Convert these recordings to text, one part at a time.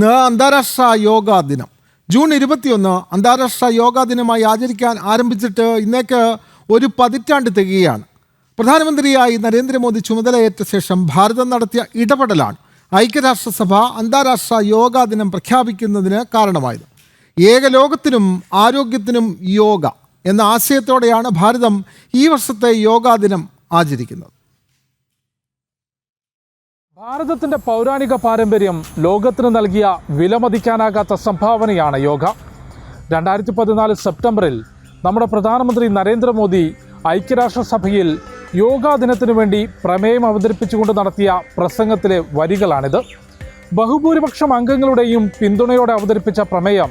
ഇന്ന് അന്താരാഷ്ട്ര യോഗാ ദിനം. ജൂൺ 21 അന്താരാഷ്ട്ര യോഗാ ദിനമായി ആചരിക്കാൻ ആരംഭിച്ചിട്ട് ഇന്നേക്ക് ഒരു പതിറ്റാണ്ട് തികയാണ്. പ്രധാനമന്ത്രിയായി നരേന്ദ്രമോദി ചുമതലയേറ്റ ശേഷം ഭാരതം നടത്തിയ ഇടപെടലാണ് ഐക്യരാഷ്ട്രസഭ അന്താരാഷ്ട്ര യോഗാ ദിനം പ്രഖ്യാപിക്കുന്നതിന് കാരണമായത്. ഏകലോകത്തിനും ആരോഗ്യത്തിനും യോഗ എന്ന ആശയത്തോടെയാണ് ഭാരതം ഈ വർഷത്തെ യോഗാ ദിനം ആചരിക്കുന്നത്. ഭാരതത്തിൻ്റെ പൗരാണിക പാരമ്പര്യം ലോകത്തിന് നൽകിയ വിലമതിക്കാനാകാത്ത സംഭാവനയാണ് യോഗ. 2014 സെപ്റ്റംബറിൽ നമ്മുടെ പ്രധാനമന്ത്രി നരേന്ദ്രമോദി ഐക്യരാഷ്ട്രസഭയിൽ യോഗാ ദിനത്തിനു വേണ്ടി പ്രമേയം അവതരിപ്പിച്ചുകൊണ്ട് നടത്തിയ പ്രസംഗത്തിലെ വരികളാണിത്. ബഹുഭൂരിപക്ഷം അംഗങ്ങളുടെയും പിന്തുണയോടെ അവതരിപ്പിച്ച പ്രമേയം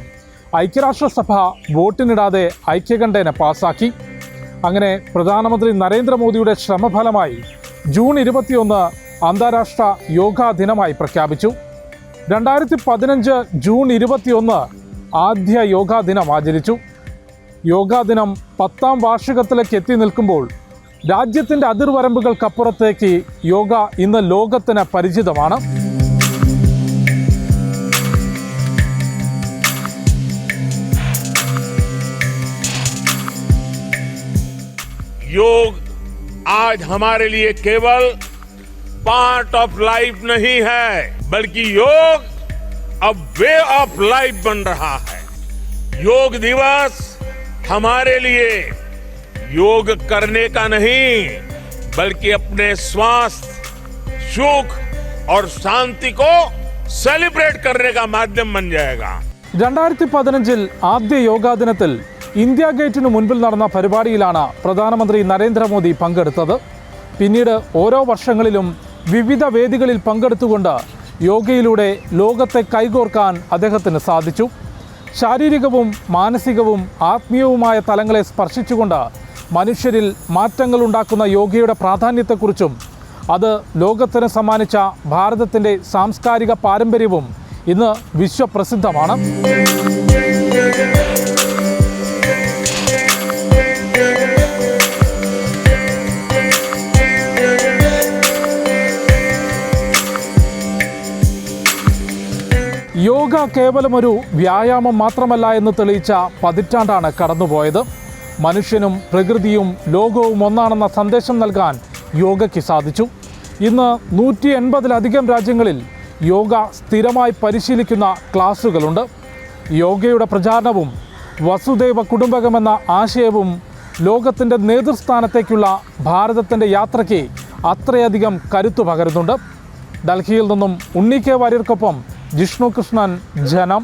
ഐക്യരാഷ്ട്രസഭ വോട്ടിനിടാതെ ഐക്യകണ്ഠേന പാസാക്കി. അങ്ങനെ പ്രധാനമന്ത്രി നരേന്ദ്രമോദിയുടെ ശ്രമഫലമായി ജൂൺ 21 അന്താരാഷ്ട്ര യോഗാ ദിനമായി പ്രഖ്യാപിച്ചു. 2015 ജൂൺ 21 ആദ്യ യോഗാ ദിനം ആചരിച്ചു. യോഗാ ദിനം 10ാം വാർഷികത്തിലേക്ക് എത്തി നിൽക്കുമ്പോൾ രാജ്യത്തിൻ്റെ അതിർവരമ്പുകൾക്കപ്പുറത്തേക്ക് യോഗ ഇന്ന് ലോകത്തിന് പരിചിതമാണ്. योग आज हमारे लिए केवल पार्ट ऑफ लाइफ नहीं है, बल्कि योग अब वे ऑफ लाइफ बन रहा है. योग दिवस हमारे लिए योग करने का नहीं, बल्कि अपने स्वास्थ्य, सुख और शांति को सेलिब्रेट करने का माध्यम बन जाएगा. 2015 ആദ്യ യോഗാ ദിനത്തിൽ ഇന്ത്യ ഗേറ്റിന് മുൻപിൽ നടന്ന പരിപാടിയിലാണ് പ്രധാനമന്ത്രി നരേന്ദ്രമോദി പങ്കെടുത്തത്. പിന്നീട് ഓരോ വർഷങ്ങളിലും വിവിധ വേദികളിൽ പങ്കെടുത്തുകൊണ്ട് യോഗയിലൂടെ ലോകത്തെ കൈകോർക്കാൻ അദ്ദേഹത്തിന് സാധിച്ചു. ശാരീരികവും മാനസികവും ആത്മീയവുമായ തലങ്ങളെ സ്പർശിച്ചുകൊണ്ട് മനുഷ്യരിൽ മാറ്റങ്ങൾ ഉണ്ടാക്കുന്ന യോഗയുടെ പ്രാധാന്യത്തെക്കുറിച്ചും അത് ലോകത്തിന് സമ്മാനിച്ച ഭാരതത്തിൻ്റെ സാംസ്കാരിക പാരമ്പര്യവും ഇന്ന് വിശ്വപ്രസിദ്ധമാണ്. യോഗ കേവലം ഒരു വ്യായാമം മാത്രമല്ല എന്ന് തെളിയിച്ച പതിറ്റാണ്ടാണ് കടന്നുപോയത്. മനുഷ്യനും പ്രകൃതിയും ലോകവും ഒന്നാണെന്ന സന്ദേശം നൽകാൻ യോഗയ്ക്ക് സാധിച്ചു. ഇന്ന് 180-ലധികം രാജ്യങ്ങളിൽ യോഗ സ്ഥിരമായി പരിശീലിക്കുന്ന ക്ലാസുകളുണ്ട്. യോഗയുടെ പ്രചാരണവും വസുദൈവ കുടുംബകമെന്ന ആശയവും ലോകത്തിൻ്റെ നേതൃസ്ഥാനത്തേക്കുള്ള ഭാരതത്തിൻ്റെ യാത്രയ്ക്ക് അത്രയധികം കരുത്തു പകരുന്നുണ്ട്. ഡൽഹിയിൽ നിന്നും ഉണ്ണി കെ വാര്യർക്കൊപ്പം ജിഷ്ണു കൃഷ്ണൻ, ജനം.